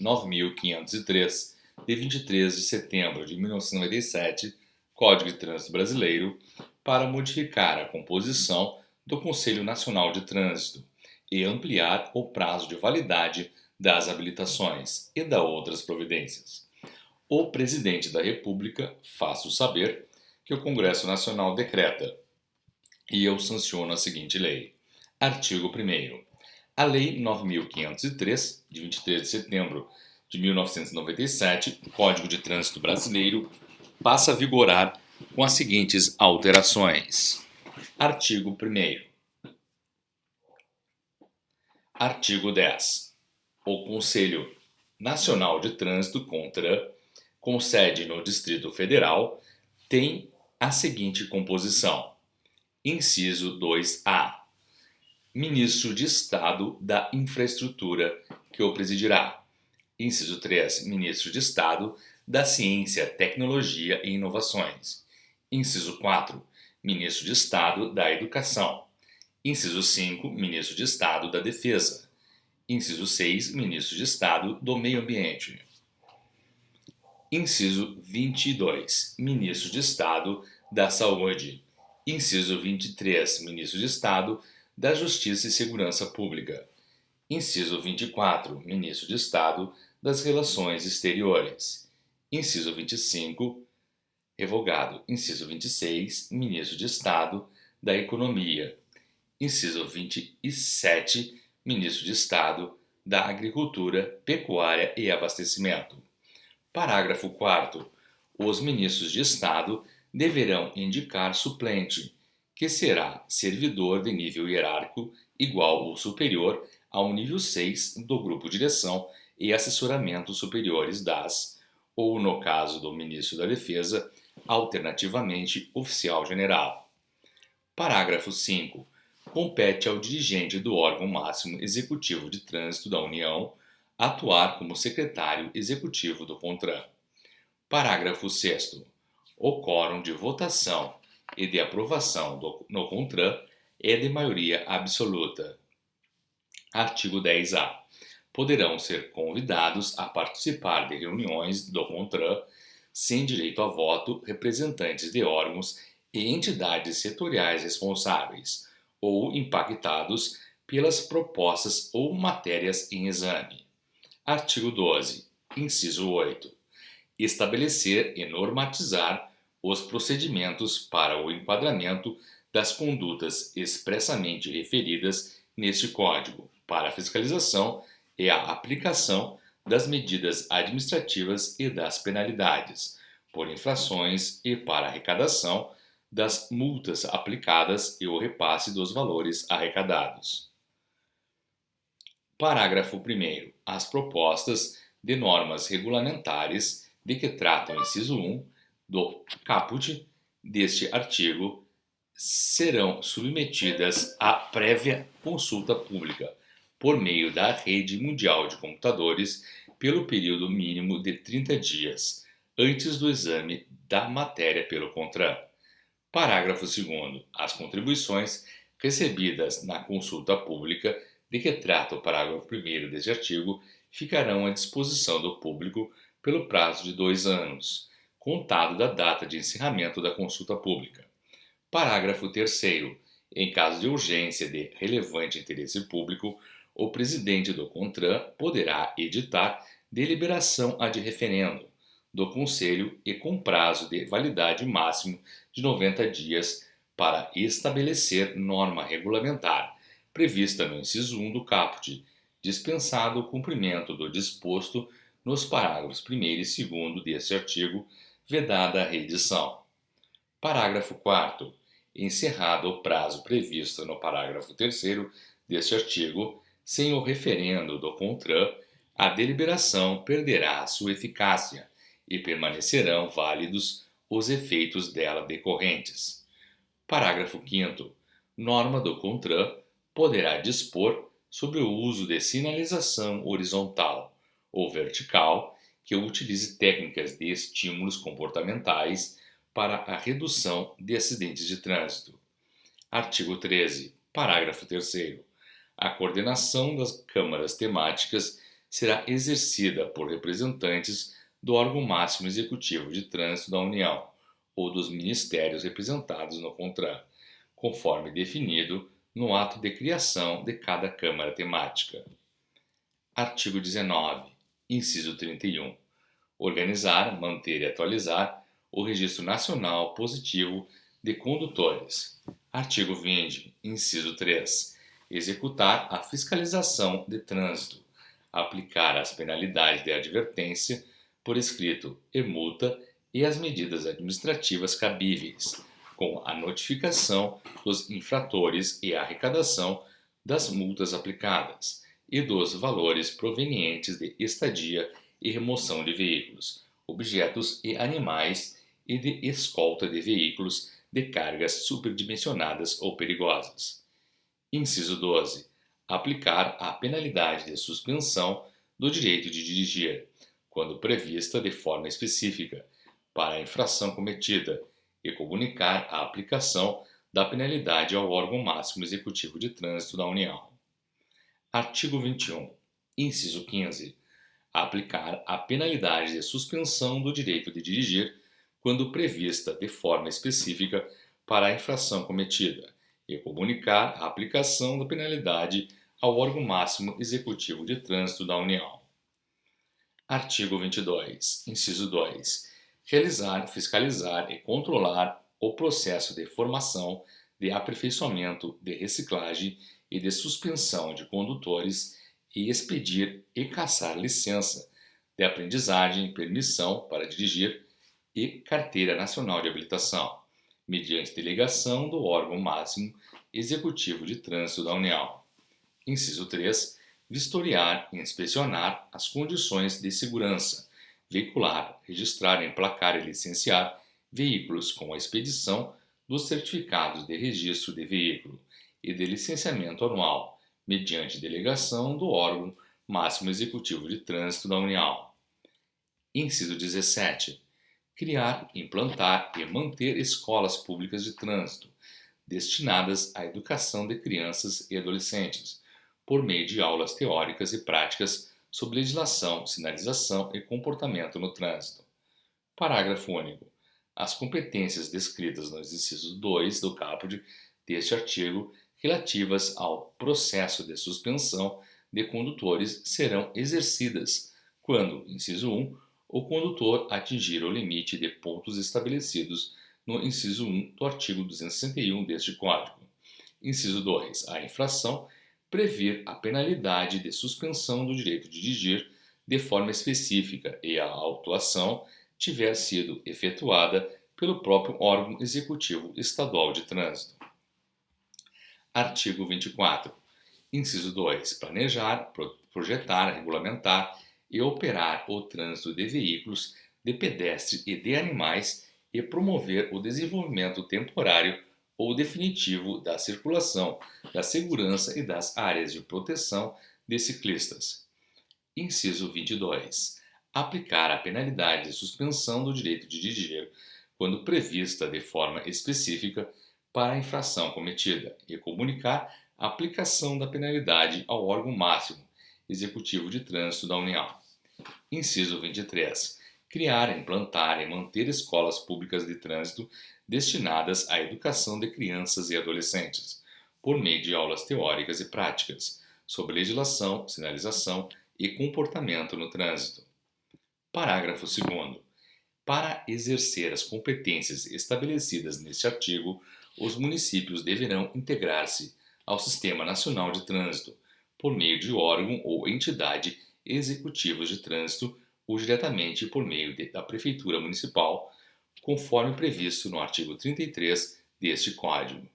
9.503, de 23 de setembro de 1997, Código de Trânsito Brasileiro, para modificar a composição do Conselho Nacional de Trânsito e ampliar o prazo de validade das habilitações e da outras providências. O Presidente da República faço saber que o Congresso Nacional decreta e eu sanciono a seguinte lei. Artigo 1º. A Lei 9.503, de 23 de setembro de 1997, Código de Trânsito Brasileiro, passa a vigorar com as seguintes alterações. Artigo 1º. Artigo 10. O Conselho Nacional de Trânsito, CONTRAN, com sede no Distrito Federal, tem a seguinte composição. Inciso 2A. Ministro de Estado da Infraestrutura, que o presidirá. Inciso 3. Ministro de Estado da Ciência, Tecnologia e Inovações. Inciso 4. Ministro de Estado da Educação. Inciso 5. Ministro de Estado da Defesa. Inciso 6. Ministro de Estado do Meio Ambiente. Inciso 22. Ministro de Estado da Saúde. Inciso 23. Ministro de Estado da Justiça e Segurança Pública. Inciso 24. Ministro de Estado das Relações Exteriores. Inciso 25. Revogado. Inciso 26. Ministro de Estado da Economia. Inciso 27. Ministro de Estado da Agricultura, Pecuária e Abastecimento. Parágrafo 4º. Os ministros de Estado deverão indicar suplente, que será servidor de nível hierárquico igual ou superior ao nível 6 do Grupo Direção e Assessoramento Superiores das, ou no caso do Ministro da Defesa, alternativamente Oficial General. Parágrafo 5. Compete ao dirigente do órgão máximo executivo de trânsito da União atuar como secretário executivo do CONTRAN. Parágrafo 6º. O quórum de votação e de aprovação no CONTRAN é de maioria absoluta. Artigo 10A. Poderão ser convidados a participar de reuniões do CONTRAN, sem direito a voto, representantes de órgãos e entidades setoriais responsáveis ou impactados pelas propostas ou matérias em exame. Artigo 12. Inciso 8. Estabelecer e normatizar os procedimentos para o enquadramento das condutas expressamente referidas neste Código, para a fiscalização e a aplicação das medidas administrativas e das penalidades por infrações e para a arrecadação das multas aplicadas e o repasse dos valores arrecadados. Parágrafo 1º. As propostas de normas regulamentares de que trata o inciso 1 do caput deste artigo serão submetidas à prévia consulta pública por meio da Rede Mundial de Computadores pelo período mínimo de 30 dias, antes do exame da matéria pelo CONTRAN. Parágrafo 2º. As contribuições recebidas na consulta pública de que trata o parágrafo 1º deste artigo ficarão à disposição do público pelo prazo de 2 anos, contado da data de encerramento da consulta pública. Parágrafo 3º. Em caso de urgência de relevante interesse público, o presidente do CONTRAN poderá editar deliberação ad referendo do Conselho e com prazo de validade máximo de 90 dias para estabelecer norma regulamentar prevista no inciso 1 do caput, dispensado o cumprimento do disposto nos parágrafos 1º e 2º deste artigo, vedada a reedição. Parágrafo 4º. Encerrado o prazo previsto no parágrafo 3º deste artigo, sem o referendo do CONTRAN, a deliberação perderá sua eficácia e permanecerão válidos os efeitos dela decorrentes. Parágrafo 5º. Norma do CONTRAN poderá dispor sobre o uso de sinalização horizontal ou vertical que utilize técnicas de estímulos comportamentais para a redução de acidentes de trânsito. Artigo 13. Parágrafo 3º. A coordenação das câmaras temáticas será exercida por representantes do órgão máximo executivo de trânsito da União ou dos ministérios representados no CONTRAN, conforme definido no ato de criação de cada Câmara temática. Artigo 19. Inciso 31. Organizar, manter e atualizar o Registro Nacional Positivo de Condutores. Artigo 20. Inciso 3. Executar a fiscalização de trânsito. Aplicar as penalidades de advertência por escrito e multa e as medidas administrativas cabíveis, com a notificação dos infratores e a arrecadação das multas aplicadas e dos valores provenientes de estadia e remoção de veículos, objetos e animais e de escolta de veículos de cargas superdimensionadas ou perigosas. Inciso 12. Aplicar a penalidade de suspensão do direito de dirigir, quando prevista de forma específica, para a infração cometida, e comunicar a aplicação da penalidade ao órgão máximo executivo de trânsito da União. Artigo 21. Inciso 15. Aplicar a penalidade de suspensão do direito de dirigir quando prevista de forma específica para a infração cometida e comunicar a aplicação da penalidade ao órgão máximo executivo de trânsito da União. Artigo 22. Inciso 2. Realizar, fiscalizar e controlar o processo de formação, de aperfeiçoamento, de reciclagem e de suspensão de condutores e expedir e cassar licença de aprendizagem, permissão para dirigir e carteira nacional de habilitação, mediante delegação do órgão máximo executivo de trânsito da União. Inciso 3. Vistoriar e inspecionar as condições de segurança veicular, registrar, emplacar e licenciar veículos com a expedição dos certificados de registro de veículo e de licenciamento anual, mediante delegação do órgão máximo executivo de trânsito da União. Inciso 17. Criar, implantar e manter escolas públicas de trânsito, destinadas à educação de crianças e adolescentes, por meio de aulas teóricas e práticas sobre legislação, sinalização e comportamento no trânsito. Parágrafo único. As competências descritas nos incisos 2 do caput deste artigo relativas ao processo de suspensão de condutores serão exercidas quando, inciso 1, o condutor atingir o limite de pontos estabelecidos no inciso 1 do artigo 261 deste Código. Inciso 2. A infração previr a penalidade de suspensão do direito de dirigir de forma específica e a autuação tiver sido efetuada pelo próprio órgão executivo estadual de trânsito. Artigo 24. Inciso 2. Planejar, projetar, regulamentar e operar o trânsito de veículos, de pedestres e de animais e promover o desenvolvimento temporário ou definitivo da circulação, da segurança e das áreas de proteção de ciclistas. Inciso 22. Aplicar a penalidade de suspensão do direito de dirigir quando prevista de forma específica para a infração cometida e comunicar a aplicação da penalidade ao órgão máximo executivo de trânsito da União. Inciso 23. Criar, implantar e manter escolas públicas de trânsito destinadas à educação de crianças e adolescentes, por meio de aulas teóricas e práticas sobre legislação, sinalização e comportamento no trânsito. Parágrafo 2º. Para exercer as competências estabelecidas neste artigo, os municípios deverão integrar-se ao Sistema Nacional de Trânsito, por meio de órgão ou entidade executivos de trânsito ou diretamente por meio da Prefeitura Municipal, conforme previsto no artigo 33 deste Código.